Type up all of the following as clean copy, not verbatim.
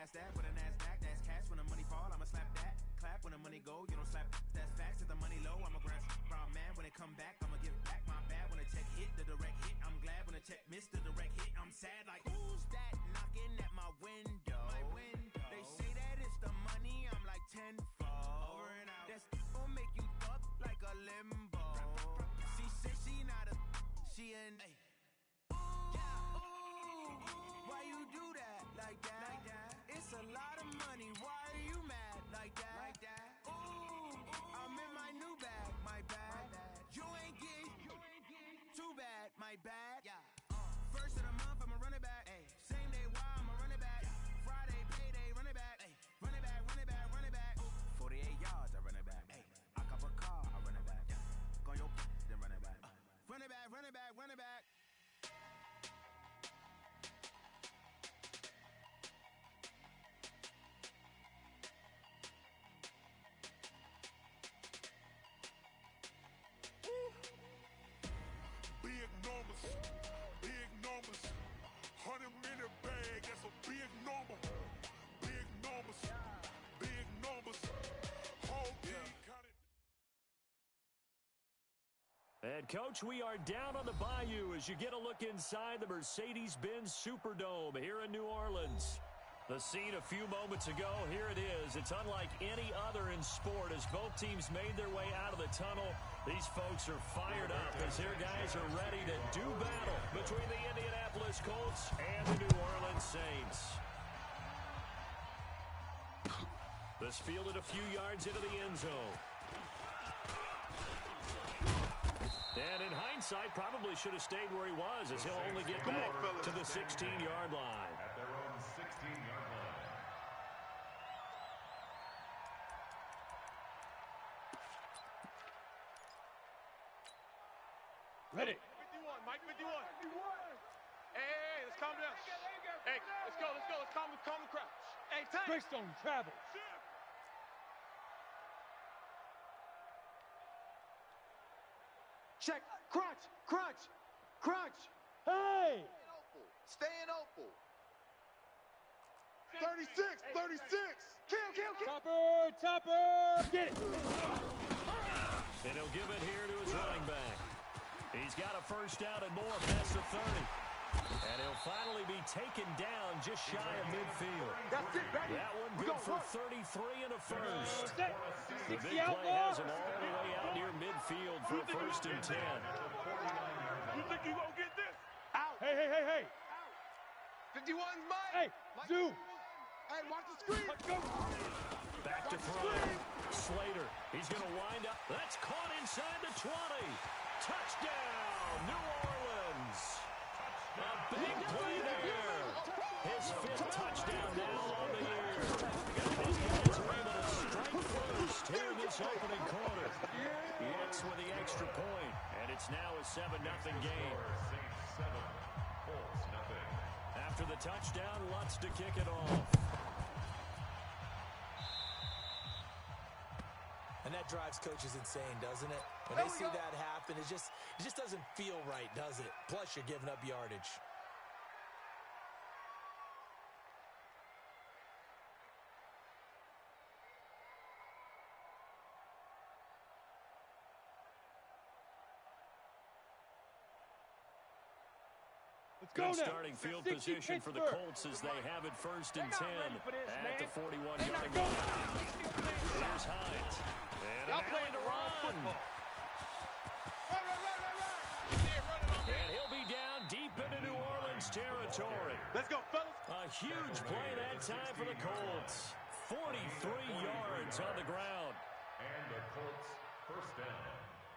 past that with a NASDAQ. That's cash when the money fall, I'ma slap that. Clap when the money go, you don't slap. That's facts. If the money low, I'ma grab brown man. When it come back, I'ma give back my bad. When the check hit, the direct hit. I'm glad when the check missed the direct hit. I'm sad like, who's that knocking at my window? They say that it's the money, I'm like tenfold. Over and out. That's gon' make you fuck like a limbo. She said she not a, she an. Why you do that like that? It's a lot of money. Why are you mad like that? Ooh, I'm in my new bag, my bad. You ain't getting too bad, my bad. First of the month, I'ma run it back. Same day, why I'ma run it back. Friday, payday, run it back. Run it back, run it back, run it back. 48 yards, I run it back. I cop a car, I run it back. Go your then run it back. Run it back, run it back, run it back. Big numbers, 100-minute bag, that's a big number. Big numbers, big numbers. Whole team counted. And, Coach, we are down on the bayou as you get a look inside the Mercedes-Benz Superdome here in New Orleans. The scene a few moments ago, here it is. It's unlike any other in sport as both teams made their way out of the tunnel. These folks are fired up as their guys are ready to do battle between the Indianapolis Colts and the New Orleans Saints. This fielded a few yards into the end zone. And in hindsight, probably should have stayed where he was as he'll only get back to the 16-yard line. At their own 16-yard line. Ready. 51, Mike 51. Hey, let's calm down. Hey, let's go. Let's calm the crowd. Hey, time. Greystone travel. Check. Crunch. Hey! Stay in Opal. 36. Kill. Topper. Get it. And he'll give it here to his running back. He's got a first down and more past the 30. And he'll finally be taken down just shy of midfield. That's it, baby. That one good for 33 and a first. The big 60 play out has more. him all the way out near midfield for a first and 10. You think you gonna get this? Out. Hey. 51's mine. Hey, Zoo. Hey, watch the screen. Let's go. Back to throw. Slater. He's going to wind up. That's caught inside the 20. Touchdown, New Orleans. A big play there. His fifth touchdown now on the year. His guys are able to strike first here in this opening quarter. Hits with the extra point, and it's now a 7-0 game. Saints 7, Colts nothing. After the touchdown, Lutz to kick it off. And that drives coaches insane, doesn't it? When they see that happen, it just doesn't feel right, does it? Plus, you're giving up yardage. Let's go Good now. starting field 60 position for the Pittsburgh. Colts as they have it first and 10 at the 41-yard Go. line. Here's Hines. And Y'all playing the wrong football. And he'll be down deep into New Orleans territory. Let's go, fellas. A huge play that time for the Colts. 43 yards on the ground. And the Colts first down.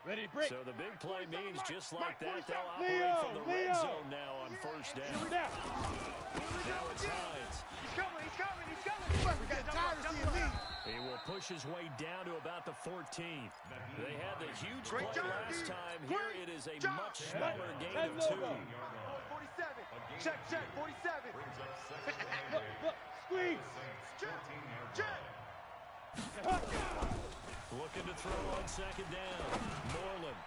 Ready to break. So the big play means just like that, they'll Leo, operate from the red Leo. zone now on first down. Down. Now it's Hines. He's coming. We got tired of seeing me. He will push his way down to about the 14. They had the huge play last time. Here it is a much smaller gain of 2. 47. Check. 47. Brings up second down. Look. Squeeze. Saints 14-yard line. Looking to throw on second down. Moreland.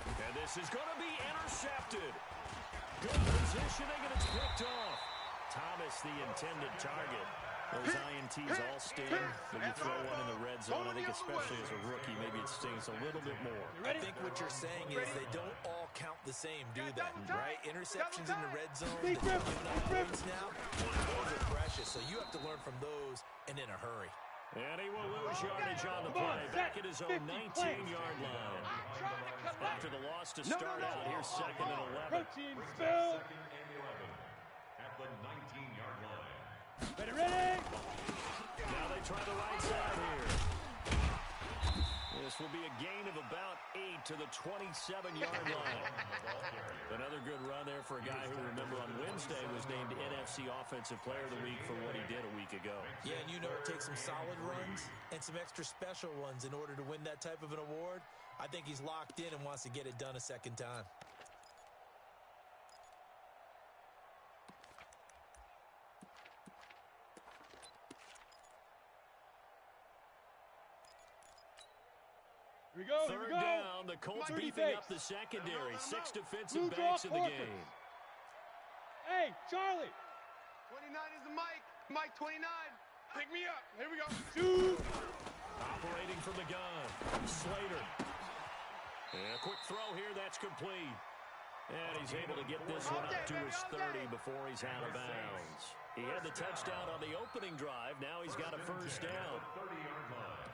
And this is going to be intercepted. Good positioning, and it's picked off. Thomas the intended target. Those INTs all sting, but you throw one in the red zone, I think especially as a rookie, maybe it stings a little bit more. I think what you're saying is they don't all count the same, do they? Right? Interceptions in the red zone, the points now, those are precious, so you have to learn from those and in a hurry. And he will lose yardage on the play, back at his own 19-yard line. After the loss to start out, here's 2nd and 11. Protein spill. Second and 11 at the 19-yard line. Ready? Now they try the right side here. This will be a gain of about 8 to the 27-yard line. Another good run there for a guy who, remember, on Wednesday was named NFC Offensive Player of the Week for what he did a week ago. Yeah, and you know it takes some solid runs and some extra special ones in order to win that type of an award. I think he's locked in and wants to get it done a second time. Here we go. Third Here we go. down, the Colts beefing up the secondary. 6 defensive Blue backs in draw the corporate. game. Hey, Charlie. 29 is the Mike. Mike 29. Pick me up. Here we go. Shoot. Operating from the gun, Slater. And a quick throw here, that's complete. And he's able to get this one up to his 30 before he's out of bounds. He had the touchdown on the opening drive. Now he's got a first down. 30-yard line.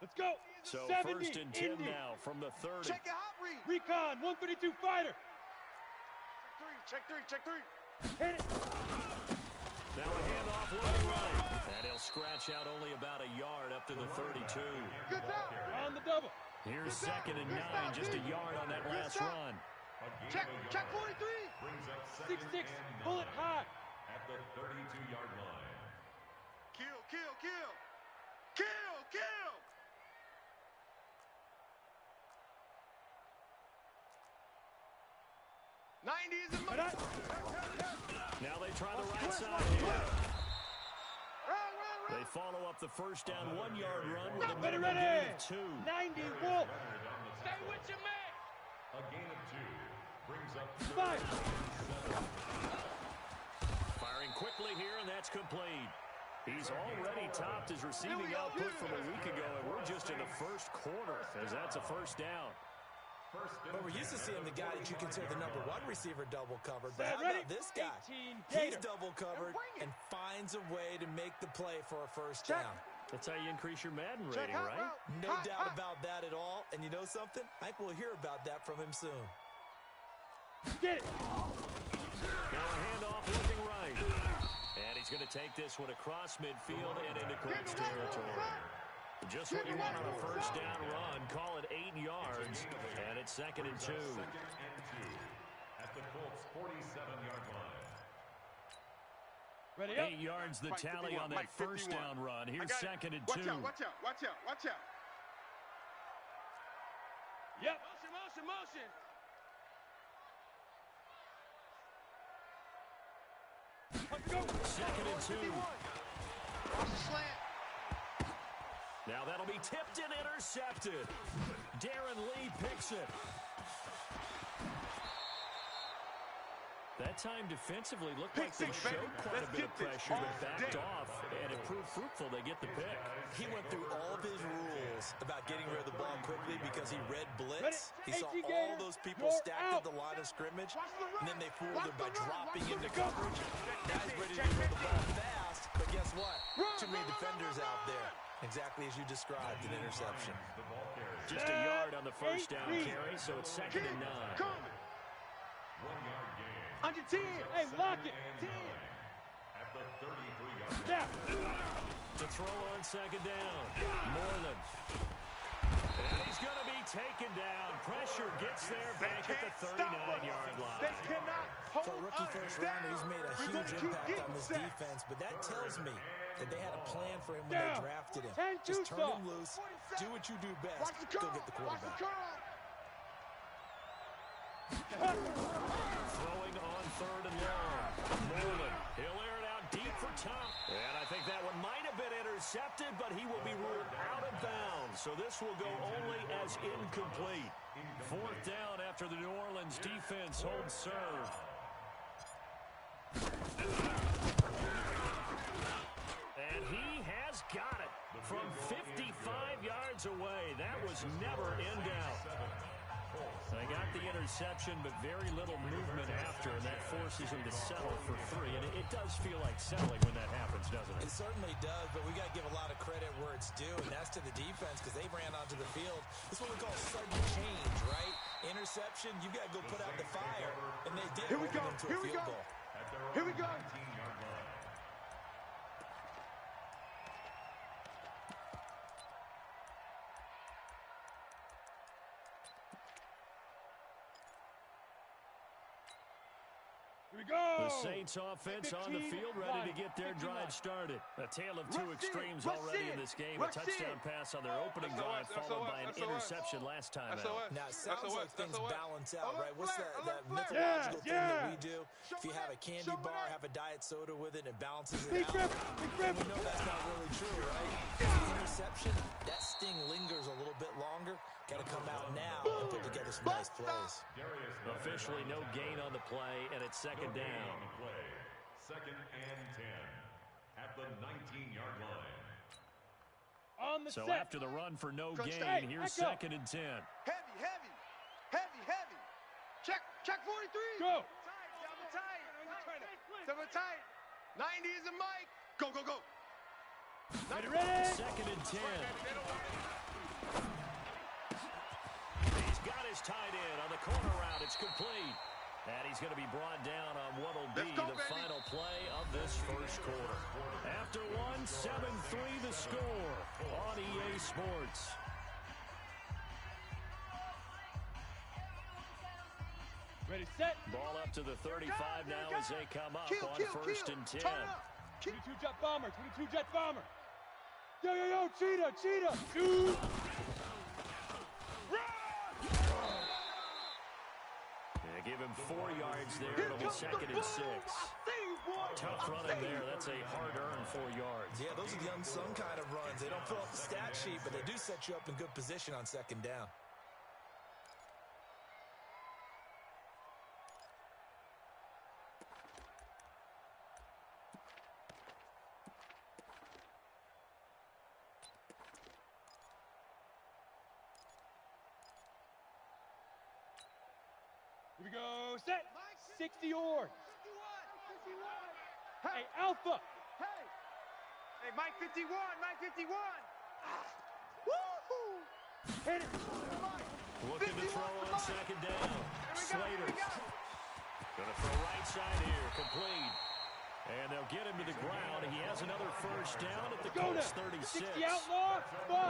Let's go. So 70, first and 10 Indy. now from the 30. Check it out, read. Recon 132 fighter. Check three. Check three. Hit it. Now a handoff looking right. And he'll scratch out only about a yard up to the 32. Good job. On the double. Here's 2nd and 9, just a yard on that last run. Check 43. Brings up 2nd 6-6. and Pull it 9 high. at the 32-yard line. Kill. 90 is the Mike. Now they try the right side here. They follow up the first down 1-yard run with a minimum gain of 2. 90 Wolf. Stay with your man. A gain of 2 brings up 5. Firing quickly here, and that's complete. He's already topped his receiving output from a week ago, and we're just in the first quarter, as that's a first down. But we're used to seeing the guy that you consider the #1 receiver double covered. But how Ready? about this guy? 18 He's Gator. double covered and finds a way to make the play for a first down. That's how you increase your Madden rating, right? No doubt about that at all. And you know something? I think we'll hear about that from him soon. Get it. Now a handoff looking right. And he's going to take this one across midfield and into Colts territory. Just what you want on a first down run. Call it 8 yards. And it's 2nd and 2. 2nd and 2 at the Colts 47-yard line. Ready up. 8 yards the Mike, tally 51, on that Mike, first 51. down run. I Here's got it. 2nd and 2. Watch out. Yep. Motion. 2nd and 2. Watch the slant. Now that'll be tipped and intercepted. Darren Lee picks it. That time defensively looked like they showed quite a bit of pressure, but backed off, and it proved fruitful. They get the pick. He went through all of his rules about getting rid of the ball quickly because he read blitz. He saw all those people stacked at the line of scrimmage, and then they fooled him by dropping into coverage. Now he's ready to throw the ball fast, but guess what? Too many defenders out there. Exactly as you described, an interception. Just a yard on the first down carry, so it's 2nd and 9. 1-yard gain. Under 10. Hey, lock it. 10. At the 33-yard line. Snap. To throw on 2nd down. Moreland. And he's going to be taken down. Pressure gets there back at the 39-yard line. They cannot For a hold rookie us first down. rounder, he's made a We're huge gonna keep impact getting on this sacks. defense, but that tells me that they had a plan for him when they Down. drafted him. 10 Just turn Tucson. him loose, do what you do best, Watch the go curl. get the Watch the quarterback. curl. Throwing on 3rd and long. Moreland. He'll air it out deep for Tom. And I think that one might have been intercepted, but he will be ruled out of bounds. So this will go only as incomplete. Fourth down after the New Orleans defense holds serve. And he has got it from 55 yards away. That was never in doubt. They got the interception, but very little movement after, and that forces him to settle for 3. And it does feel like settling when that happens, doesn't it? It certainly does, but we got to give a lot of credit where it's due, and that's to the defense because they ran onto the field. This is what we call sudden change, right? Interception, you got to go put out the fire, and they did. Here we go. Here we go. Here we go. Here we go. The Saints offense on the field, ready to get their drive started. A tale of two extremes already in this game. A touchdown pass on their opening drive, followed by an interception last time out. Now, it sounds like things balance out, right? What's that mythological thing that we do? If you have a candy bar, have a diet soda with it, and it balances it out. We know that's not really true, right? Interception, that sting lingers a little bit longer. Got to come out now and put together some nice plays. Officially no gain on the play, and it's second down. Second and 10 at the 19-yard line. On the So set. after the run for no Crunch gain, tight. here's Echo. second and 10. Heavy. Check 43. Go. Double tight. 90 is a mic. Go. Ready. Second and 10. He's got his tight end on the corner route. It's complete. And he's going to be brought down on what will be the final play of this first quarter. After one, 7-3 the score on EA Sports. Ready, set. Ball up to the 35 now as they come up on first and 10. 22 jet bomber. 22 jet bomber. Yo, cheetah. Shoot. Yeah, give him 4 yards there. It'll be second and 6. Tough running there. That's a hard-earned 4 yards. Yeah, those are the unsung kind of runs. They don't fill up the stat sheet, but they do set you up in good position on second down. Here we go, set. 60 yards. Hey, Alpha. Hey, Mike 51. Hit it. Looking to throw on second down. Slater. Going to throw right side here. Complete. And they'll get him to the ground. He has another first down at the Colts 36. 60 outlaw.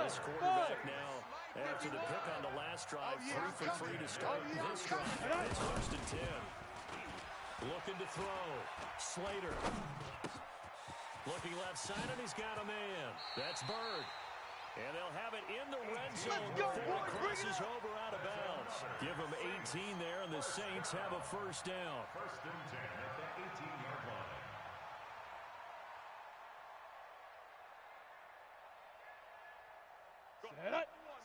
This quarterback now, after the pick on the last drive, 3 for 3 to start this drive. It's first and 10. Looking to throw. Slater. Looking left side, and he's got a man. That's Bird. And they'll have it in the red zone before it crosses over out of bounds. Give them 18 there, and the Saints have a first down. First and 10 at the 18-yard line.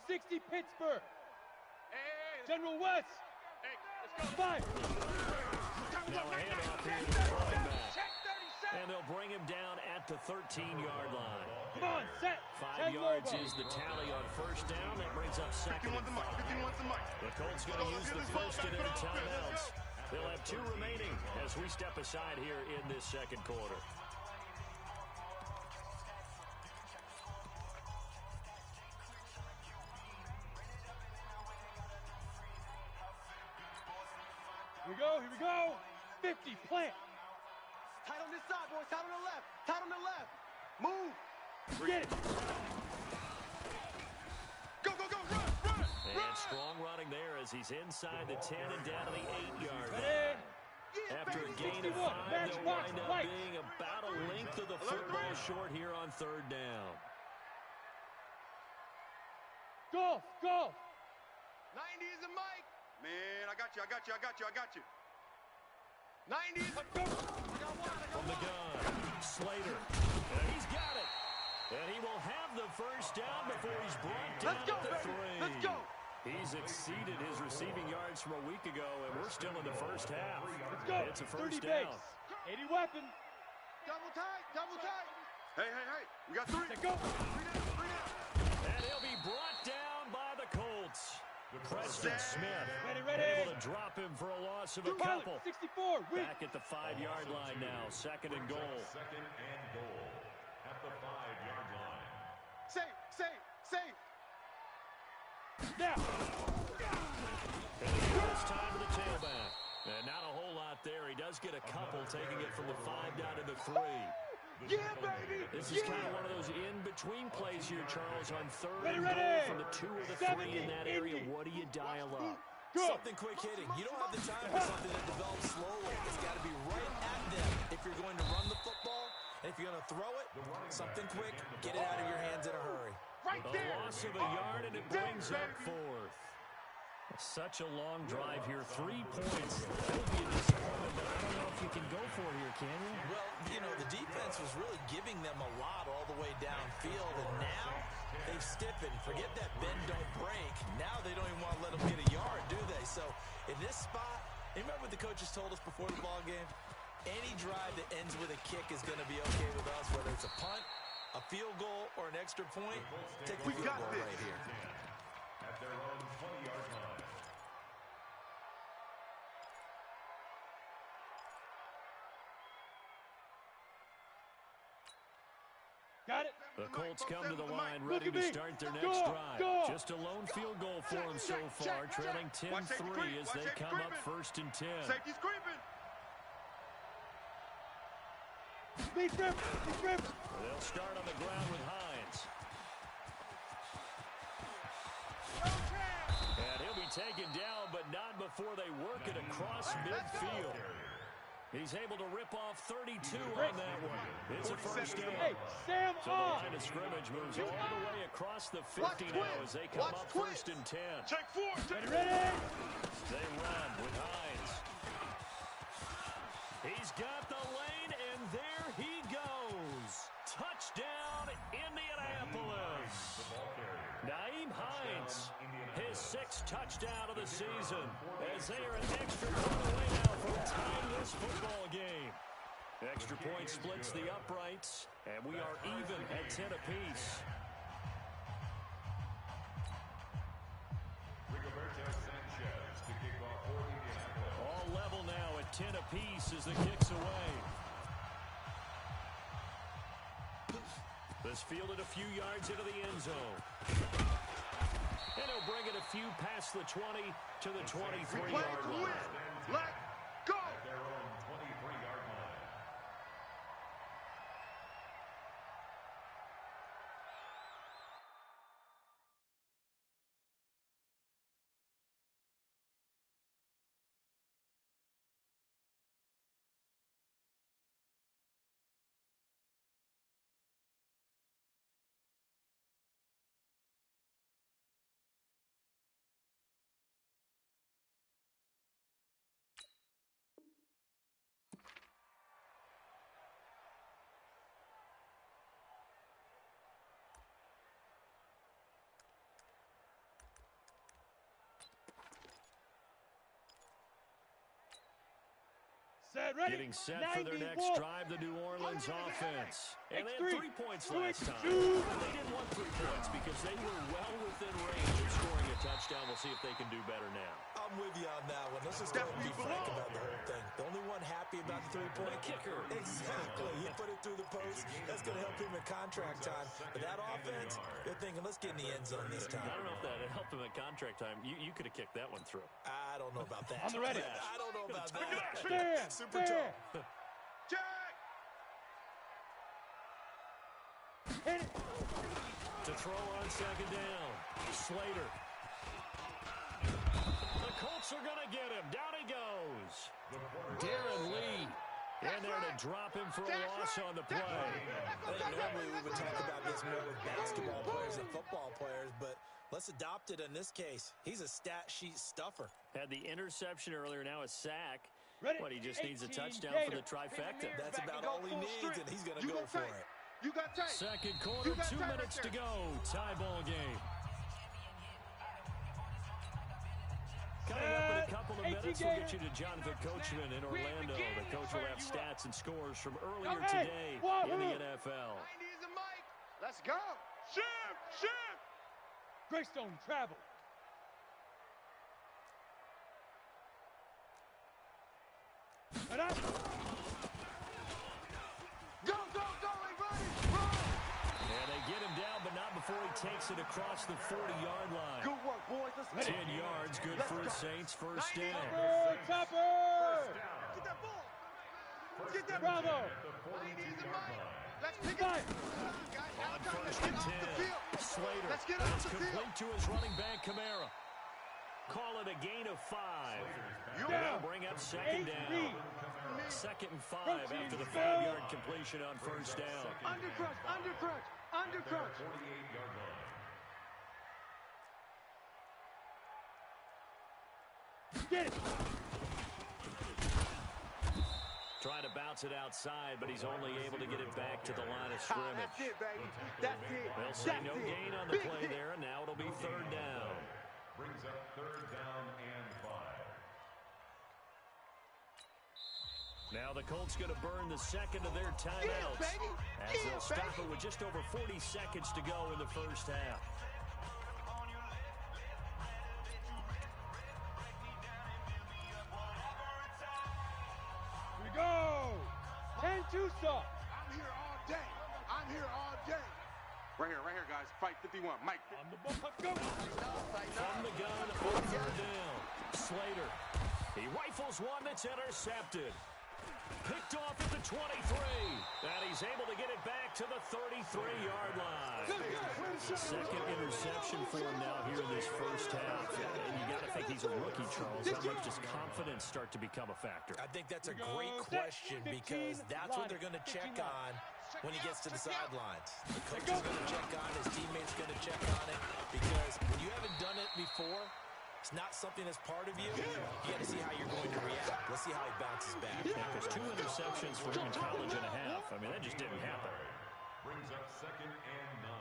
60 Pittsburgh. Hey. General West. Hey, let's go. 5. Now a handoff here to the running back. And they'll bring him down at the 13-yard line. Come on, set. 5 yards is the tally on first down. That brings up second and 5. The Colts going to use the first of their timeouts. They'll have 2 remaining as we step aside here in this second quarter. Here we go. 50, plant. Tight on this side, boys. Tight on the left. Move. Get it. Go. Run. And strong running there as he's inside the 10 and down to the 8-yard line. Ready. After a gain of 5, they'll wind up being about a length of the football short here on third down. Golf. 90 is a mic. Man, I got you. 90 is a From the gun, Slater. And he's got it. And he will have the first down before he's brought down at the 3. Let's go. He's exceeded his receiving yards from a week ago, and we're still in the first half. Let's go. It's a first 30 down. base. 80 weapon. Double tight, double tight. Hey, we got 3. Let's go. 3 down. And he'll be brought down by the Colts. Preston Smith Ready. able to drop him for a loss of a couple. 64. Back at the 5-yard line now, second and goal. Second and goal at the 5-yard line. Safe. Now. And he goes time to the tailback. And not a whole lot there. He does get a couple, taking it from the 5 down to the 3. Yeah, baby. This is kind of one of those in-between plays here, Charles, on third and Ready. goal from the 2 or the 3 in that area. What do you dial up? Something quick hitting. You don't have the time for something that develops slowly. It's got to be right at them if you're going to run the football. And if you're going to throw it, something quick, get it out of your hands in a hurry. Right A there. loss of a yard, and it brings up fourth. Such a long drive here. 3 points. That would be a disappointment, but I don't know if you can go for it here, can you? Well, you know, the defense was really giving them a lot all the way downfield, and now they've stiffened. Forget that bend, don't break. Now they don't even want to let them get a yard, do they? So in this spot, remember what the coaches told us before the ball game? Any drive that ends with a kick is going to be okay with us, whether it's a punt, a field goal, or an extra point. Take the field goal right here. At their own 20-yard line. Got it. The Colts come to the line ready to start their next drive. Just a lone field goal for them so far, trailing 10-3 as they come up 1st and 10. Safety's creeping. Speed grip. They'll start on the ground with Hines. And he'll be taken down, but not before they work it across midfield. He's able to rip off 32 on that one. It's a first down. Hey, Sam So the line of scrimmage moves all the way across the 50 now as they come up 1st and 10. Check 4. Ready. They run with Hines. He's got the lane, and there he goes. Touchdown, Indianapolis. Naeem Hines, his 6th touchdown of the season, as they are an extra point away now from tying this football game. Extra point splits the uprights, and we are even at 10 apiece. All level now at 10 apiece as the kick's away. This fielded a few yards into the end zone. And he'll bring it a few past the 20 to the 23-yard line. Let go. At their own 23-yard line. Ready. Getting set for their next drive, the New Orleans offense. And they had 3 points last time. They didn't want 3 points because they were well within range of scoring a touchdown. We'll see if they can do better now. I'm with you on that one. Let's just go and be frank about the whole thing. The only one happy about the 3-point kicker. Exactly. He put it through the post. That's going to help him in contract time. But that offense, they're thinking, let's get in the end zone this time. I don't know if that helped him at contract time. You could have kicked that one through. I don't know about that. On the ready. I don't know about that. Super Stand. tough. Jack. Hit it. To throw on 2nd down. Slater. The Colts are going to get him. Down he goes. Darren Lee in there to drop him for a loss on the play. Normally we would talk about this more with basketball players and football players, but let's adopt it in this case. He's a stat sheet stuffer. Had the interception earlier, now a sack. Ready. But he just needs a 18 touchdown for the trifecta. That's about all he needs, and he's going to go for it. You got tight. Second quarter, 2 minutes to go. Tie ball game. This will get you to Jonathan Coachman in Orlando. The coach will have stats and scores from earlier today in the NFL. Let's go. Shift. Greystone travel. And up. Go, everybody, run! And they get him down, but not before he takes it across the 40-yard line. Good work, boys. Let's 10 yards, good for the Saints. First down. Topper! Get that ball. Get that Bravo! Let's pick Five. On first and 10, Slater. Let's get off the field. Complete to his running back, Kamara. Call it a gain of 5. That'll bring up second down. Second and 5 after the 5-yard completion on first down. Undercrunch. 48-yard line. Get it! Trying to bounce it outside, but he's only able to get it back to the line of scrimmage. That's it, baby. That's it. They'll say no gain on the play there, and now it'll be third down. Brings up third down and 5. Now the Colts going to burn the second of their timeouts as they'll stop it with just over 40 seconds to go in the first half. Here we go! And Tucson. I'm here all day. Right here, guys. Fight 51. Mike. On the ball. Let's go! From the gun, on third down. Slater. He rifles one that's intercepted. Picked off at the 23. And he's able to get it back to the 33-yard line. Second interception for him now here in this first half. And you got to think he's a rookie, Charles. How much does confidence start to become a factor? I think that's a great question because that's what they're going to check on when he gets to the sidelines. The coach is going to check on it. His teammates going to check on it because when you haven't done it before, it's not something that's part of you. You got to see how you're going to react. Let's see how he bounces back. Yeah, because 2 interceptions for him in college and a half. I mean, that just didn't happen. Brings up second and 9.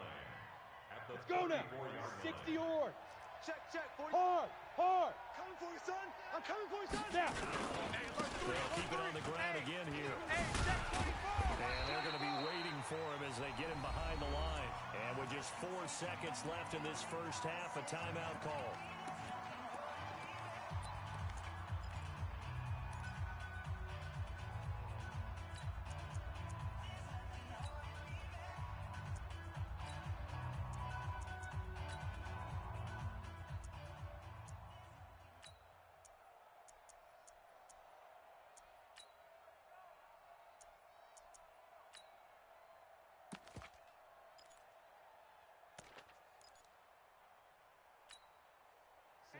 At the Let's go now! 34-yard 60 yard. Check. 40. Hard! Coming for you, son. I'm coming for you, son. Now! They'll keep it on the ground again here. Hey, check 45. And they're going to be waiting for him as they get him behind the line. And with just 4 seconds left in this first half, a timeout call.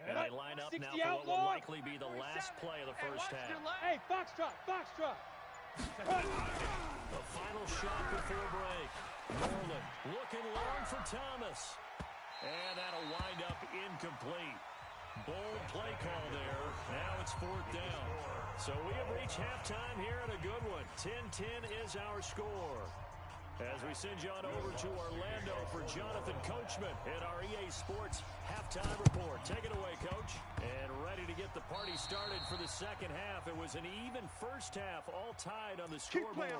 And they line up now for what will likely be the last play of the first half. Hey, Foxtrot! The final shot before break. Moreland looking long for Thomas. And that'll wind up incomplete. Bold play call there. Now it's fourth down. So we have reached halftime here in a good one. 10-10 is our score. As we send you on over to Orlando for Jonathan Coachman in our EA Sports halftime report. Take it away, Coach. And ready to get the party started for the second half. It was an even first half, all tied on the scoreboard.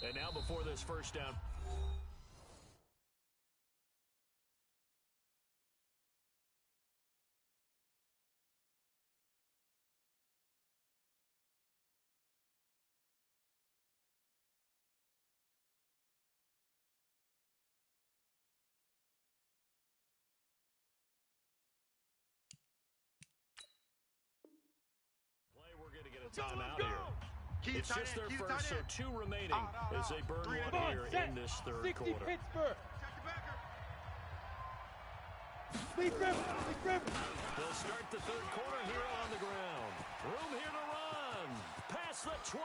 And now before this first down. We're going to get a timeout here. It's just their first, so 2 remaining as they burn one here in this third 60 quarter. Pittsburgh. Lead River. They'll start the third quarter here on the ground. Room here to run. Past the 20.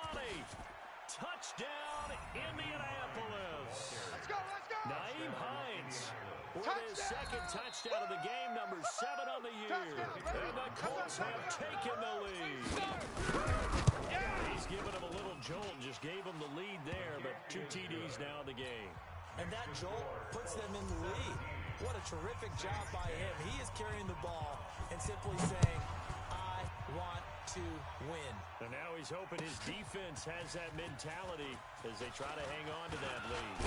Touchdown, Indianapolis. Let's go. Naeem Hines with his second touchdown of the game, number 7 on the year. And the Colts have taken the lead. He's given him a little jolt, just gave him the lead there, but 2 TDs now in the game. and that jolt puts them in the lead. What a terrific job by him. He is carrying the ball and simply saying, I want to win. And now he's hoping his defense has that mentality as they try to hang on to that lead.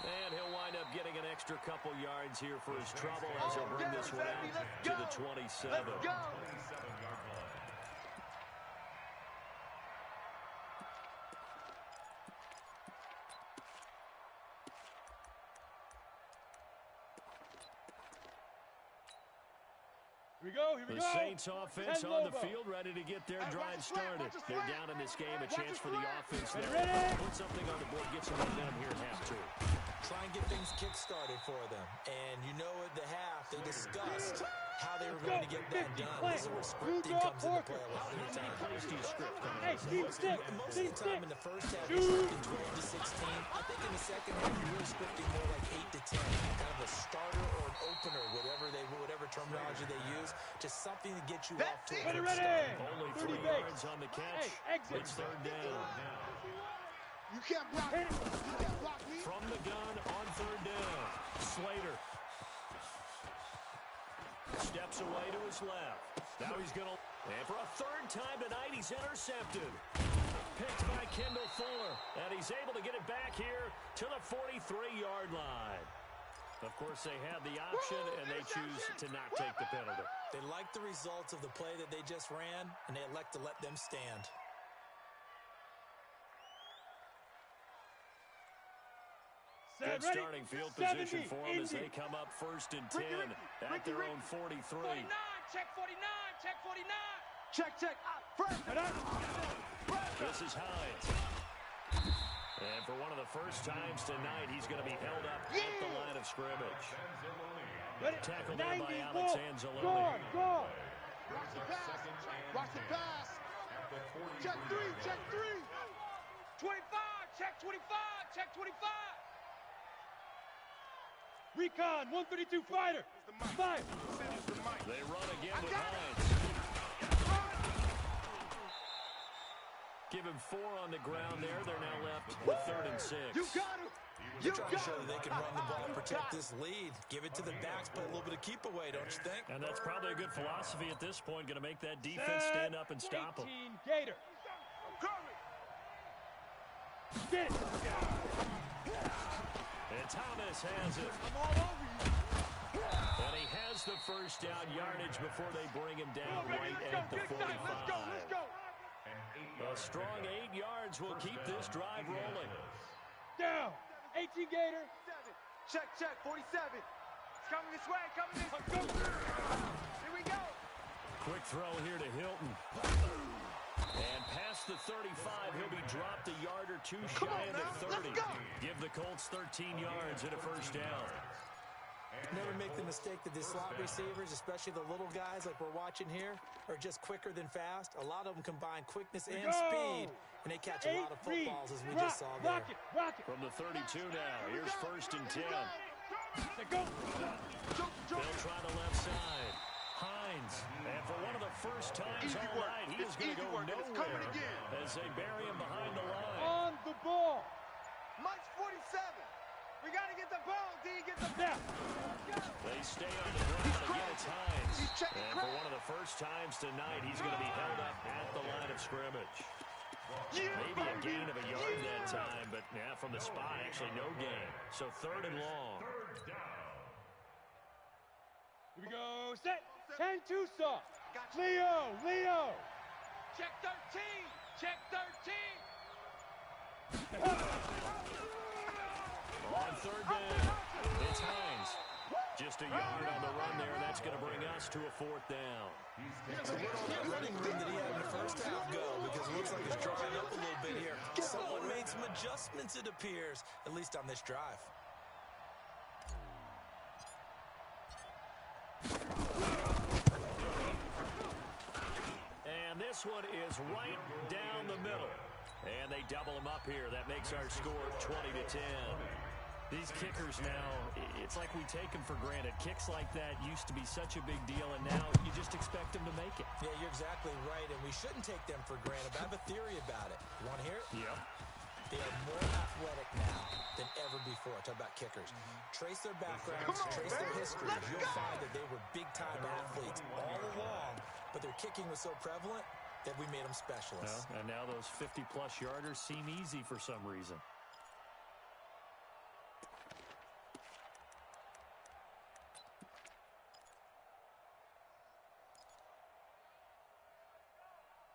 And he'll wind up getting an extra couple yards here for his trouble as he'll bring this one out to the 27. Let's go. Here we go, here we The go. Saints offense on the field, ready to get their drive started. They're down in this game, a chance for the offense there. Put something on the board, get some momentum here in half two. Try and get things kick-started for them. And you know at the half, they discussed how they were going to get that done. This is where scripting comes into play a lot of the time. Plays do you script? Hey, Steve, stick. Most of the time in the first half, you're scripting 12 to 16. I think in the second half, you're really scripting more like 8 to 10. Kind of a starter or an opener, whatever terminology they use. Just something to get you off to a good start. Only 3 yards on the catch. It's third down. You can't block me. You can't block me. From the gun on third down. Slater steps away to his left. Now he's going to... And for a third time tonight, he's intercepted. Picked by Kendall Fuller. And he's able to get it back here to the 43-yard line. Of course, they have the option, and they choose to not take the penalty. They like the results of the play that they just ran, and they elect to let them stand. Good starting field position for them as they come up first and 10 at their own 43. 49, check 49, check 49. Check. Fresh. This is Hines. And for one of the first times tonight, he's going to be held up at the line of scrimmage. Tackled in by Alex Anzalone. Guard. Watch the pass. Check three. 25, check 25, check 25. Recon, 132 fighter. Fire. They run again with Hines. Give him 4 on the ground there. They're now left with 3rd and 6. You got him. They're trying to show that they can run the ball and protect this lead. Give it to the backs, play a little bit of keep away, don't you think? And that's probably a good philosophy at this point. Going to make that defense stand up and stop them. 18 Gator. Get it. And Thomas has it. And he has the first down yardage before they bring him down right at the 45. Let's go. A strong 8 yards will keep this drive rolling. Down. 18 Gator. Check 47. It's coming this way, Here we go. Quick throw here to Hilton. And past the 35, he'll be dropped a yard or two shy of the 30. Give the Colts 13 yards and a first down. Never make the mistake that the slot receivers, especially the little guys like we're watching here, are just quicker than fast. A lot of them combine quickness and speed, and they catch a lot of footballs, as we just saw there. Rock it. From the 32 now, here's 1st and 10. Go. They'll try the left side. Hines, and for one of the first times all night, he is going to go nowhere as they bury him behind the line. On the ball. Mike's 47. We got to get the ball, D. Get the Snap. They stay on the ground. Again, it's Hines. And for one of the first times tonight, he's going to be held up at the line of scrimmage. Maybe a gain of a yard that time, but yeah, from the spot, actually no gain. So 3rd and long. Here we go. Set. 10 Tucson. Leo. Check 13. Check 13. On 3rd down, it's Hines. Just a yard on the run there, and that's going to bring us to a 4th down. So where all that running room that he had in the first half go? Because it looks like it's drying up a little bit here. Someone made some adjustments, it appears, at least on this drive. And this one is right down the middle. And they double them up here. That makes our score 20-10. These kickers now, it's like we take them for granted. Kicks like that used to be such a big deal, and now you just expect them to make it. Yeah, you're exactly right, and we shouldn't take them for granted. I have a theory about it. You want to hear it? Yep. They are more athletic now than ever before. Talk about kickers. Trace their backgrounds, trace their history. You'll find that they were big-time athletes all along, but their kicking was so prevalent that we made them specialists. Well, and now those 50-plus yarders seem easy for some reason.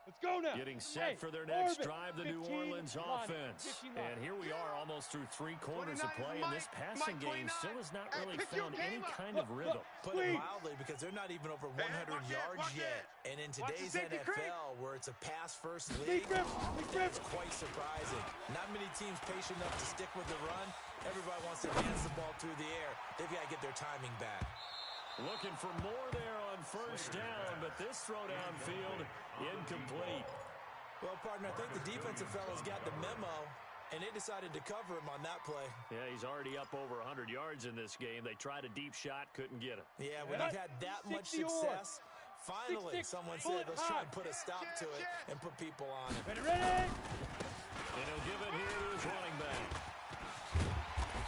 Let's go now. Getting set for their next drive, the New Orleans offense. And here we are almost through 3 quarters of play, and this passing game still has not really found any kind of rhythm. Put it mildly, because they're not even over 100 yards yet. And in today's NFL, where it's a pass-first league, it's quite surprising. Not many teams patient enough to stick with the run. Everybody wants to advance the ball through the air. They've got to get their timing back. Looking for more there on first down, but this throw downfield, incomplete. Well, partner, I think the defensive fellas got the memo, and they decided to cover him on that play. Yeah, he's already up over 100 yards in this game. They tried a deep shot, couldn't get it. Yeah, when you've had that much success, finally someone said, let's try and put a stop to it and put people on it. Ready, ready! And he'll give it here to his running back.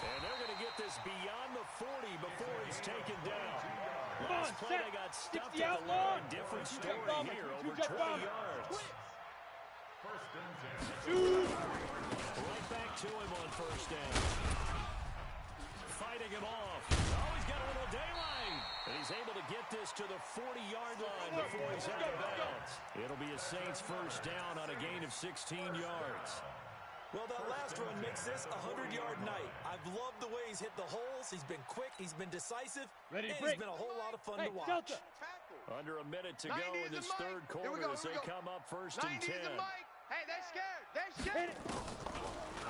And they're going to get this beyond the 40 before it's taken down. Last play, they got stuffed at the line. Different story here, over 20 yards. Right back to him on first down. Fighting him off. Oh, he's got a little daylight. And he's able to get this to the 40-yard line before he's out of bounds. It'll be a Saints first down on a gain of 16 yards. Well, that last run makes this a 100-yard night. I've loved the way he's hit the holes. He's been quick. He's been decisive. And he's been a whole lot of fun to watch. Under a minute to go in this third quarter as they come up first and 10. Hey, they're scared. They're scared.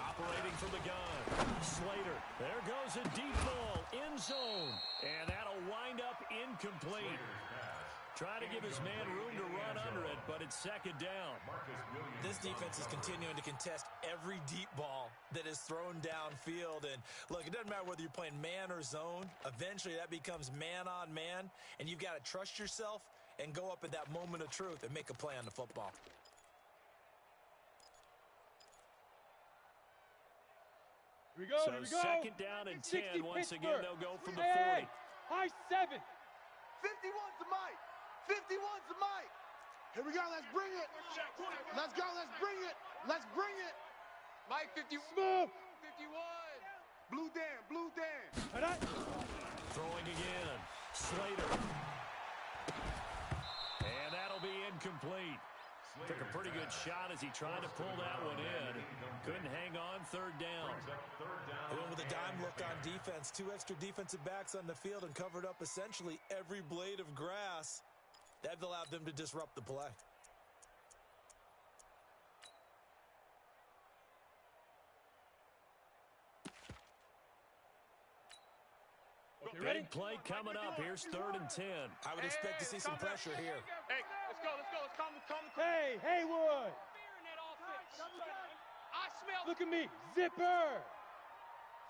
Operating from the gun. Slater. There goes a deep ball. End zone. And that'll wind up incomplete. Trying to give his man room to run under it, but it's second down. This defense is continuing to contest every deep ball that is thrown downfield. And, look, it doesn't matter whether you're playing man or zone. Eventually, that becomes man-on-man, and you've got to trust yourself and go up at that moment of truth and make a play on the football. Here we go, so here we go. Second down and 10. Once again, they'll go from the 40. High 7. 51's the mic. 51's the mic. Here we go. Let's bring it. Let's go. Let's bring it. Let's bring it. Mike 51. Smooth. 51. Blue Dan. Blue Dan. Throwing again. Slater. And that'll be incomplete. Took a pretty good shot as he tried to pull that one in. Couldn't hang on. Third down. They went with a dime look on defense. 2 extra defensive backs on the field and covered up essentially every blade of grass. That allowed them to disrupt the play. Big play coming up. Here's 3rd and 10. I would expect to see some pressure here. Hey, let's go. Let's go. Let's come. Hey, Haywood. I smell. Look at me. Zipper.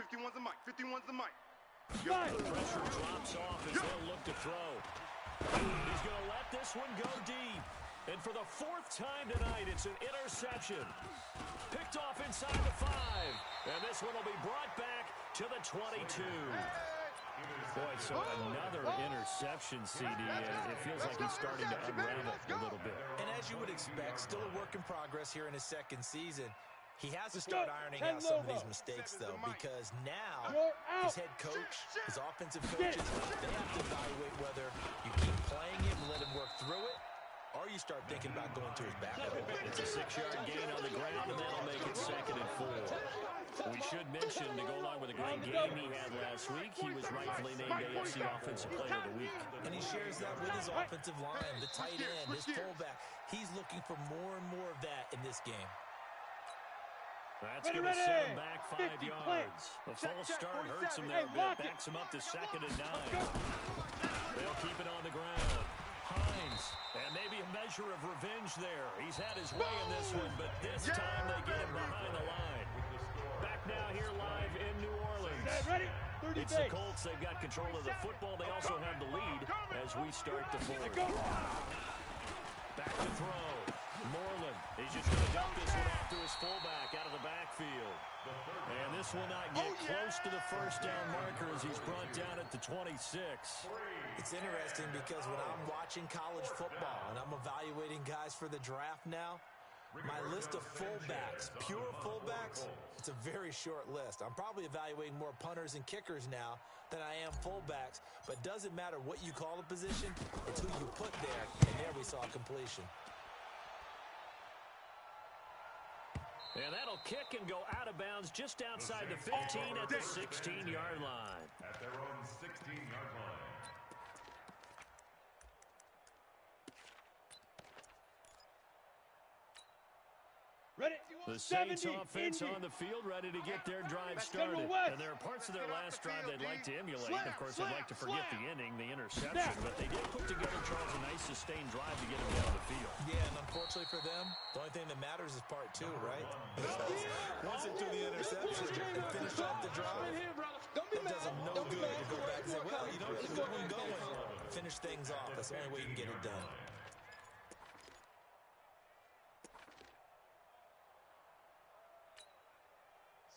51's the mic. 51's the mic. Pressure drops off as they'll look to throw. He's going to let this one go deep. And for the 4th time tonight, it's an interception. Picked off inside the 5. And this one will be brought back to the 22. Boy, so another interception, CD. It feels like he's starting to unravel a little bit. And as you would expect, still a work in progress here in his 2nd season. He has to start ironing out some of these mistakes, though, because now his head coach, his offensive coaches, they have to evaluate whether you keep playing him and let him work through it, or you start thinking about going to his backup. It's a 6-yard gain on the ground, and that'll make it 2nd and 4. We should mention, to go along with a great game he had last week, he was rightfully named AFC Offensive Player of the Week. And he shares that with his offensive line, the tight end, his fullback. He's looking for more and more of that in this game. That's going to set him back 5 yards. The false start hurts him there a bit. Backs him up to 2nd and 9. They'll keep it on the ground. Hines, and maybe a measure of revenge there. He's had his way in this one, but this time they get him behind the line. Back now here live in New Orleans. Ready? It's the Colts. They've got control of the football. They also have the lead as we start the 4th. Back to throw. Moreland He's just going to dump this one off to his fullback out of the backfield. And this will not get close to the first down marker as he's brought down at the 26. It's interesting because when I'm watching college football and I'm evaluating guys for the draft now, my list of fullbacks, pure fullbacks, it's a very short list. I'm probably evaluating more punters and kickers now than I am fullbacks, but doesn't matter what you call a position, it's who you put there, and there we saw completion. And that'll kick and go out of bounds just outside the 15 at the 16-yard line. At their own 16-yard line. Ready? The Saints offense on the field, ready to get their drive started. And there are parts of their last drive they'd like to emulate. Of course, they'd like to forget the inning, the interception. But they did put together, Charles, a nice sustained drive to get them down the field. Yeah, and unfortunately for them, the only thing that matters is part two, right? Once they do the interception and finish off the drive, it does them no good to go back and say, well, you know, keep one going. Finish things off. That's the only way you can get it done.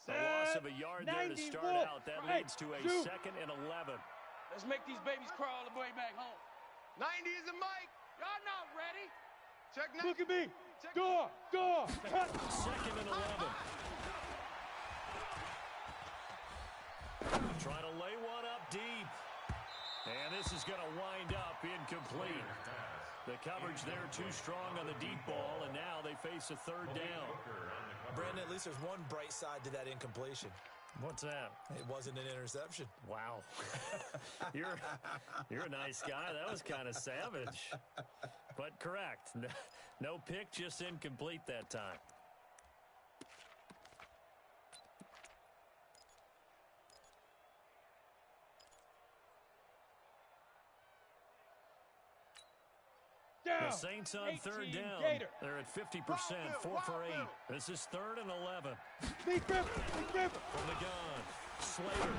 A loss of a yard there to start out. That leads to a 2nd and 11. Let's make these babies crawl all the way back home. 90 is a mic. Y'all not ready. Check 90. Look at me. Door. 2nd and 11. Trying to lay one up deep. And this is going to wind up incomplete. The coverage there too strong on the deep ball, and now they face a 3rd down. Brandon, at least there's one bright side to that incompletion. What's that? It wasn't an interception. Wow. You're a nice guy. That was kind of savage. But correct. No pick, just incomplete that time. The Saints on 3rd down. They're at 50%, 4 for 8. This is 3rd and 11. From the gun, Slater.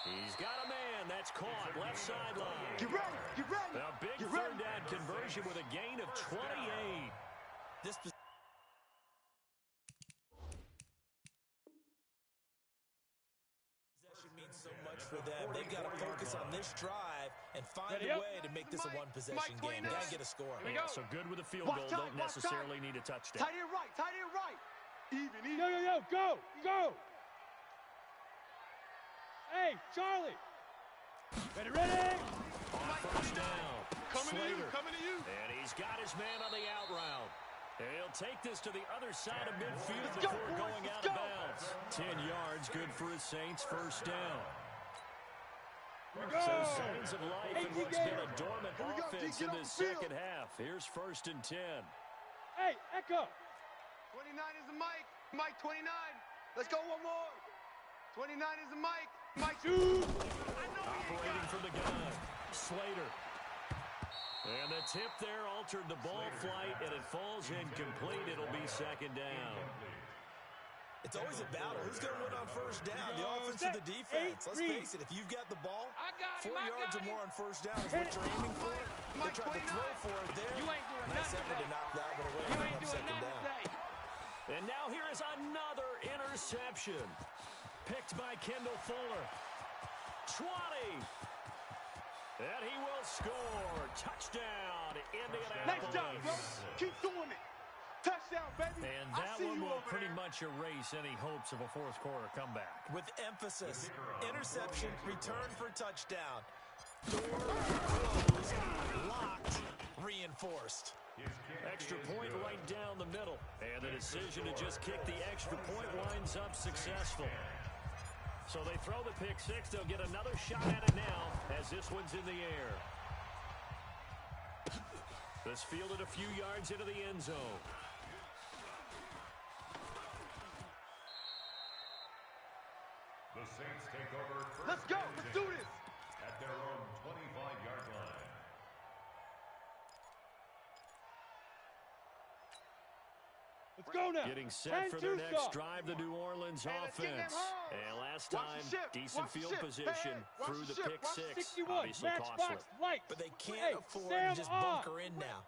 He's got a man. That's caught. Left sideline. Get ready. A big 3rd down conversion with a gain of 28. This possession means so much for them. They've got to focus on this drive and find a way to make this a one-possession game. Got to get a score. Yeah, so good with a field goal. Don't necessarily need a touchdown. Tight end right. Even. Yo, go. Hey, Charlie. Ready. On 1st down. Coming Slater. to you. And he's got his man on the out route. And he'll take this to the other side of midfield before going out of bounds. 10 yards, good for his Saints. 1st down. So signs of life in what's been a dormant offense in this second half. Here's 1st and 10. Hey, Echo. 29 is the mic. Mike 29. Let's go one more. 29 is the mic. Mike 2. Operating from the gun, Slater. And the tip there altered the ball flight, and it falls incomplete. It'll be 2nd down. It's always a battle. Who's going to win on 1st down? The offense or the defense? Let's face it, if you've got the ball, 4 yards or more on 1st down is what you're aiming for. They tried to throw for it there. Nice effort to knock that one away on 2nd down. And now here is another interception. Picked by Kendall Fuller. 20. And he will score. Touchdown, Indianapolis. Nice job, bro. Keep doing it. Touchdown, baby. And that one will pretty much erase any hopes of a 4th quarter comeback. With emphasis, interception, return for touchdown. Door closed, locked, reinforced. Extra point right down the middle. And the decision to just kick the extra point winds up successful. So they throw the pick 6. They'll get another shot at it now as this one's in the air. This fielded a few yards into the end zone. The Saints take over. Let's go. Let's do this. At their own 25-yard line. Let's go now. Getting set for their next drive, the New Orleans offense. And last time, decent field position through the pick six. Obviously costly. But they can't afford to just bunker in now.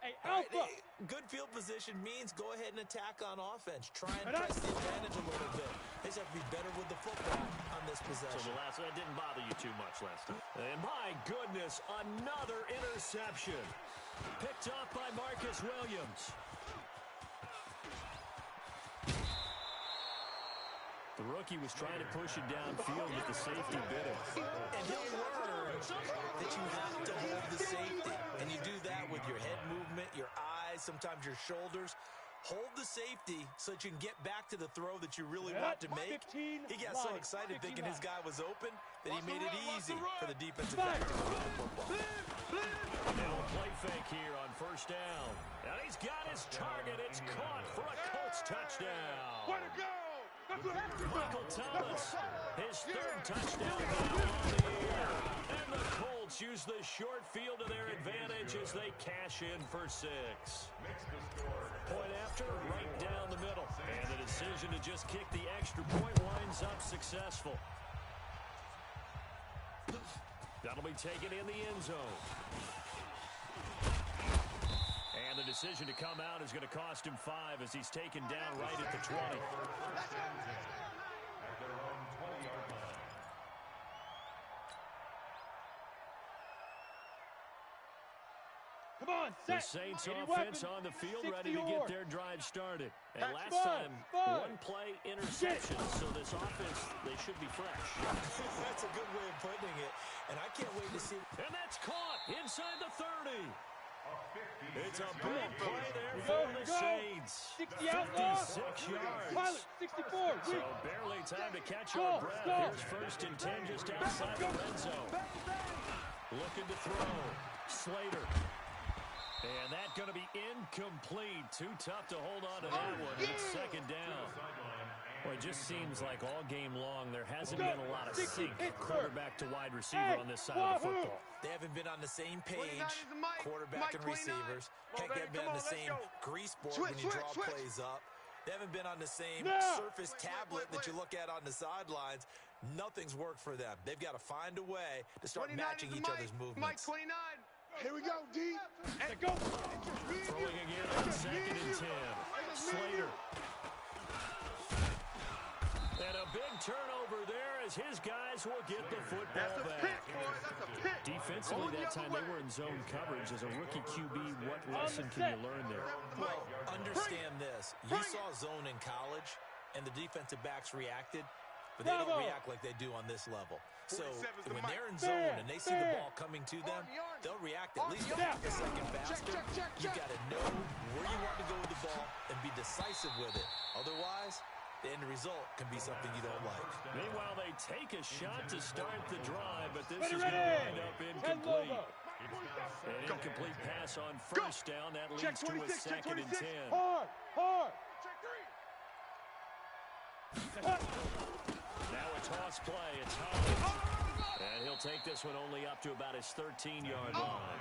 Good field position means go ahead and attack on offense. Try and press the advantage a little bit. They just have to be better with the football on this possession. So the last one didn't bother you too much last time. And my goodness, another interception. Picked up by Marcus Williams. The rookie was trying to push it downfield with the safety bit him. And he'll learn that you have to hold the safety. And you do that with your head movement, your eyes, sometimes your shoulders. Hold the safety so that you can get back to the throw that you really want to make. He got so excited thinking his guy was open that he made it easy for the defensive back to throw the football. Now a play fake here on first down. And he's got his target. It's caught for a Colts touchdown. Way to go! Michael Thomas, his third touchdown now on the year. And the Colts use the short field to their advantage as they cash in for 6. Point after, right down the middle. And the decision to just kick the extra point winds up successful. That'll be taken in the end zone. And the decision to come out is going to cost him 5 as he's taken down right at the 20. Come on, the Saints offense on the field ready to get their drive started. And last time, one play interception. So this offense, they should be fresh. That's a good way of putting it. And I can't wait to see. And that's caught inside the 30. It's a big play there for the Saints. 60 outlaws. 56 yards. Pilot, 64. So barely time to catch our breath. Here's first and 10 just outside the red zone. Looking to throw. Slater. And that's going to be incomplete. Too tough to hold on to that one. It's second down. Well, it just seems like all game long there hasn't been a lot of sync quarterback to wide receiver on this side of the football. They haven't been on the same page, quarterback and receivers. Heck, they haven't been on the same grease board when you draw plays up. They haven't been on the same surface tablet that you look at on the sidelines. Nothing's worked for them. They've got to find a way to start matching each other's movements. Mike 29. Here we go, D. And go. Throwing again on second and 10. Slater. And a big turnover there as his guys will get the football back. That's a pick. Defensively that time they were in zone coverage. As a rookie QB, what lesson can you learn there? Well, understand this. You saw zone in college, and the defensive backs reacted, but they don't react like they do on this level. So when they're in zone and they see the ball coming to them, they'll react at least a second faster. You've got to know where you want to go with the ball and be decisive with it. Otherwise, the end result can be something you don't like. Meanwhile, they take a shot to start the drive, but this is going to wind up incomplete. An incomplete pass on first down. That leads to a second and 10. Hard. Now a toss play. It's Hollins. And he'll take this one only up to about his 13-yard line.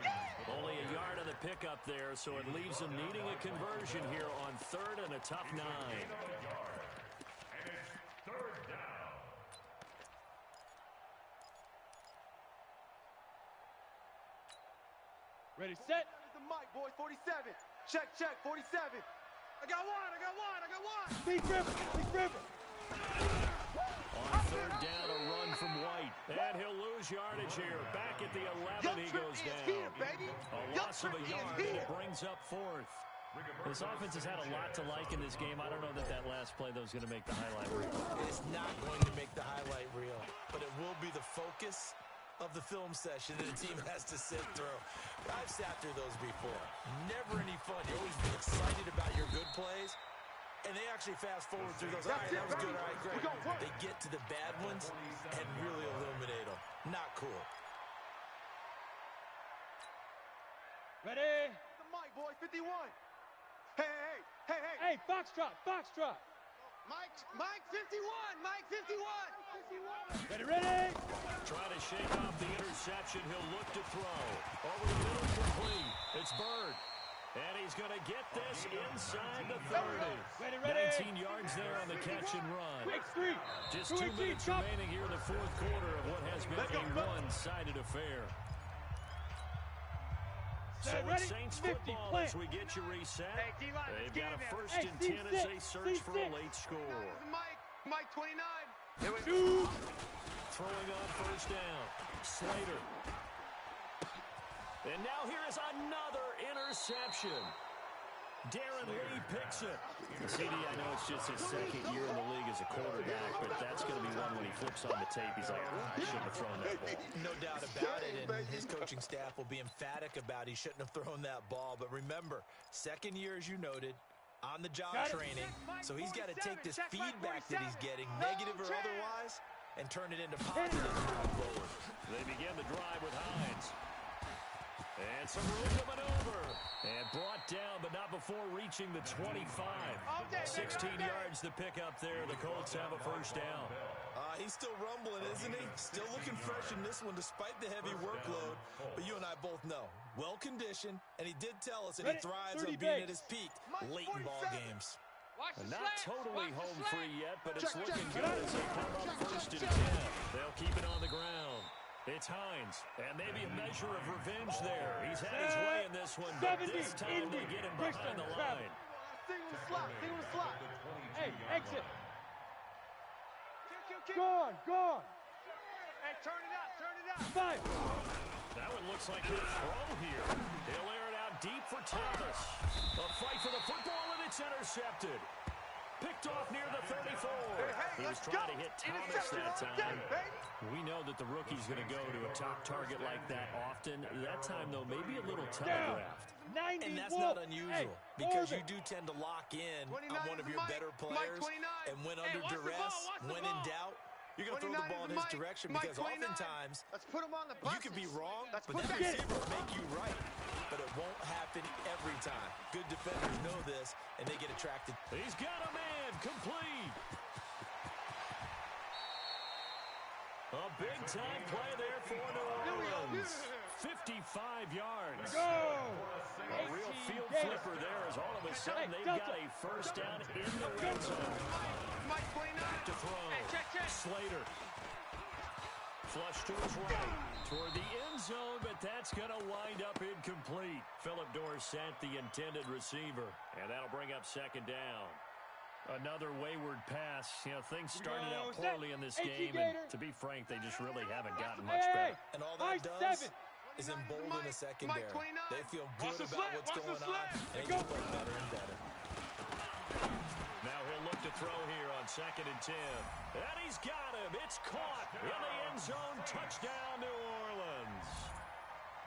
Only a yard on the pickup there, so it leaves him needing a conversion here on third and a tough 9. Ready, set. The mic, boys, 47. Check, 47. I got one. Big river. On third down, a run from White. And he'll lose yardage here. Back at the 11, he goes down. A loss of a yard, and it brings up fourth. This offense has had a lot to like in this game. I don't know that last play, though, is going to make the highlight reel. It's not going to make the highlight reel, but it will be the focus of the film session that the team has to sit through. I've sat through those before. Never any fun. You always be excited about your good plays, and they actually fast forward through those. All right, that was good. All right, great. They get to the bad ones and really illuminate them. Not cool. Ready? The mic, boys, 51. Hey. Hey, foxtrot. Mike 51. Ready. Trying to shake off the interception. He'll look to throw. Over the middle, complete. It's Bird. And he's going to get this inside the 30. 19 yards there on the catch and run. Just 2 minutes remaining here in the fourth quarter of what has been a one-sided affair. So it's Saints football as we get you reset. They've got a 1st and 10 as they search for a late score. Mike 29. Throwing on 1st down. Slater. And now here is another interception. Darren Lee picks it. CD, I know it's just his 2nd year in the league as a quarterback, but that's going to be one when he flips on the tape. He's like, I shouldn't have thrown that ball. No doubt about it, and his coaching staff will be emphatic about he shouldn't have thrown that ball. But remember, 2nd year, as you noted, on-the-job training, so he's got to take this feedback that he's getting, negative or otherwise, and turn it into positive moving forward. They begin the drive with Hines. And some room to maneuver. And brought down, but not before reaching the 25. 16 yards to pick up there. The Colts have a 1st down. He's still rumbling, isn't he? Still looking fresh in this one despite the heavy workload. But you and I both know, well-conditioned, and he did tell us that he thrives on being at his peak late in ball games. Not totally home free yet, but it's looking good as they come up 1st and 10. They'll keep it on the ground. It's Hines, and maybe a measure of revenge there. He's had his way in this one, but this time they get him behind the line. Single slot, single slot. Hey, exit. Gone. Hey, turn it out. 5. That one looks like he'll throw here. He'll air it out deep for Thomas. A fight for the football, and it's intercepted. Picked off near the 34. He was trying to hit Thomas that time. We know that the rookie's going to go to a top target like that often. That time, though, maybe a little telegraphed. And that's not unusual because you do tend to lock in on one of your better players. And when under duress, when in doubt, you're going to throw the ball in his direction because oftentimes you could be wrong, but that receiver will make you right. But it won't happen every time. Good defenders know this, and they get attracted. He's got a man complete. A big-time play there for New Orleans. 55 yards. Go! A real field flipper there as all of a sudden they've got a 1st down in the red zone. Back to throw. Slater. Flush to his right. Toward the end zone, but that's going to wind up incomplete. Philip Dorsett, the intended receiver. And that'll bring up 2nd down. Another wayward pass. You know, things started out poorly in this game, and to be frank, they just really haven't gotten much better. And all that does is embolden a secondary. They feel good about what's going on, and they just play better and better. Now he'll look to throw here on 2nd and 10. And he's got him. It's caught in the end zone. Touchdown, New Orleans.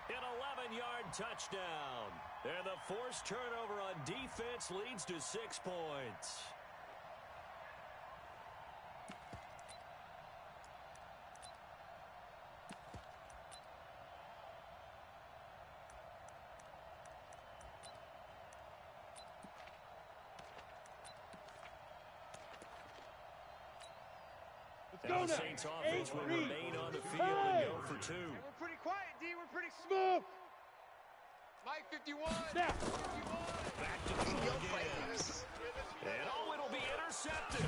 An 11-yard touchdown. And the forced turnover on defense leads to 6 points. Now the Saints offense will remain on the field and go for 2. We're pretty quiet, D. We're pretty smooth. Mike 51. Snap. 51. Back to throw again. And it'll be intercepted.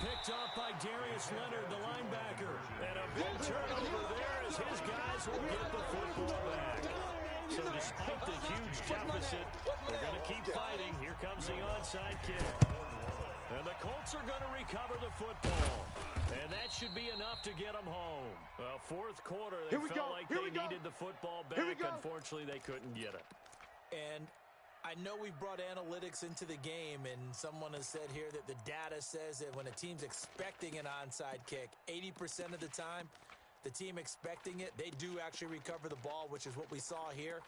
Picked off by Darius Leonard, the linebacker. And a big turnover there as his guys will get the football back. So despite the huge deficit, they're going to keep fighting. Here comes the onside kick. And the Colts are going to recover the football. And that should be enough to get them home. Well, fourth quarter, they felt like they needed the football back. Unfortunately, they couldn't get it. And I know we've brought analytics into the game, and someone has said here that the data says that when a team's expecting an onside kick, 80% of the time, the team expecting it, they do actually recover the ball, which is what we saw here.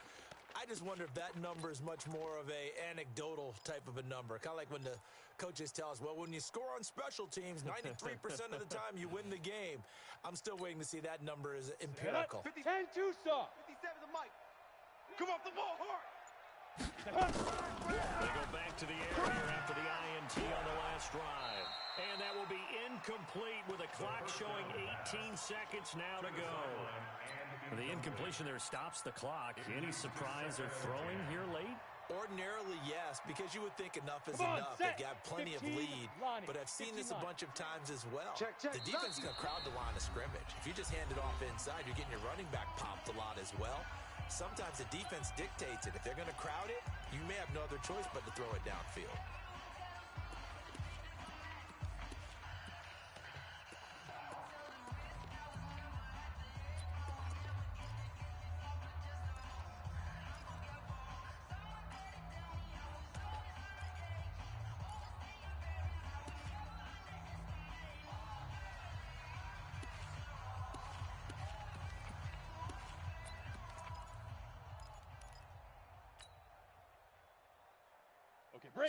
I just wonder if that number is much more of a anecdotal type of a number. Kind of like when the coaches tell us, well, when you score on special teams, 93% of the time you win the game. I'm still waiting to see that number is empirical. 10-2 soft. 57 to Mike. Come off the ball hard. They go back to the air here after the INT on the last drive. And that will be incomplete with a clock showing 18 seconds now to go. The incompletion there stops the clock. Any surprise they're throwing here late? Ordinarily, yes, because you would think enough is enough. They've got plenty of lead, but I've seen this a bunch of times as well. The defense is going to crowd the line of scrimmage. If you just hand it off inside, you're getting your running back popped a lot as well. Sometimes the defense dictates it. If they're going to crowd it, you may have no other choice but to throw it downfield.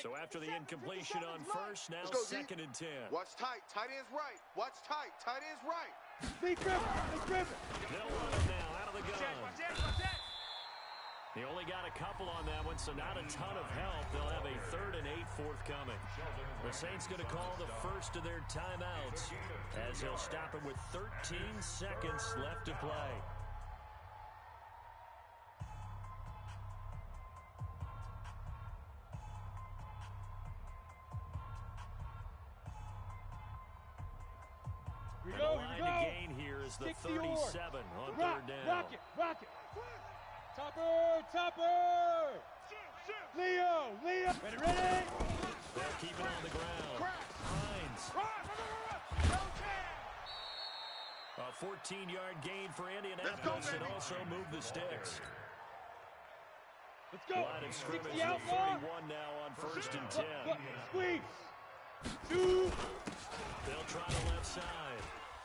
So after the incompletion on first, now second and 10. Watch tight. Tight end's right. Watch tight. Tight end's right. They'll run it now out of the gun. He only got a couple on that one, so not a ton of help. They'll have a 3rd and 8 forthcoming. The Saints going to call the first of their timeouts as he'll stop it with 13 seconds left to play. The line to gain here is the 37 on 3rd down. Rock it. Topper. Leo. Ready. They'll keep it on the ground. Hines. A 14-yard gain for Indianapolis and also move the sticks. Let's go. Line of scrimmage at 31 now on 1st and 10. Squeeze. 2. They'll try the left side.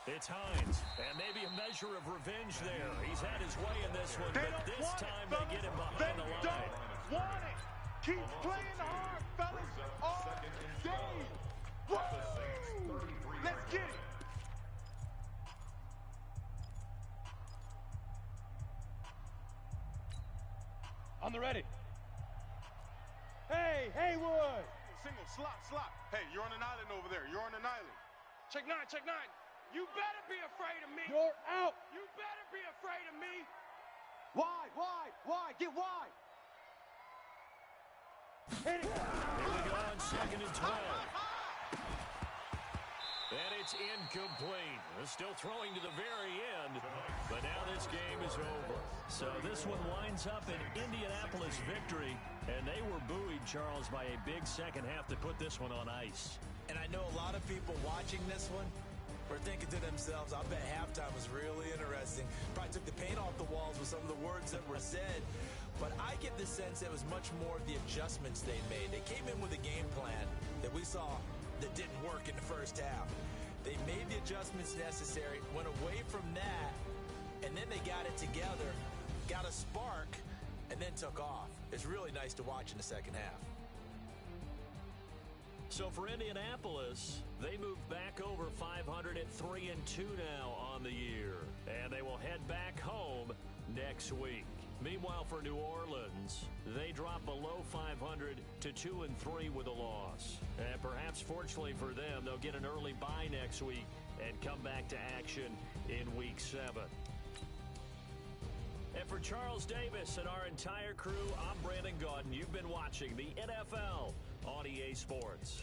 It's Hines, and maybe a measure of revenge there. He's had his way in this one, but this time they get him behind the line. Don't want it. Keep playing hard, fellas. All day. Woo! Let's get it. On the ready. Hey, Haywood. Single, slot. Hey, you're on an island over there. You're on an island. Check 9. You better be afraid of me. You're out. You better be afraid of me. Wide. Get wide. Hit it. Here we go on 2nd and 12. And it's incomplete. They're still throwing to the very end, but now this game is over. So this one winds up an Indianapolis victory, and they were buoyed, Charles, by a big second half to put this one on ice. And I know a lot of people watching this one were thinking to themselves, I bet halftime was really interesting. Probably took the paint off the walls with some of the words that were said. But I get the sense it was much more of the adjustments they made. They came in with a game plan that we saw that didn't work in the first half. They made the adjustments necessary, went away from that, and then they got it together, got a spark, and then took off. It's really nice to watch in the second half. So for Indianapolis, they moved back over 500 at 3-2 now on the year, and they will head back home next week. Meanwhile, for New Orleans, they drop below 500 to 2-3 with a loss. And perhaps fortunately for them, they'll get an early bye next week and come back to action in Week 7. And for Charles Davis and our entire crew, I'm Brandon Gaudin. You've been watching the NFL on EA Sports.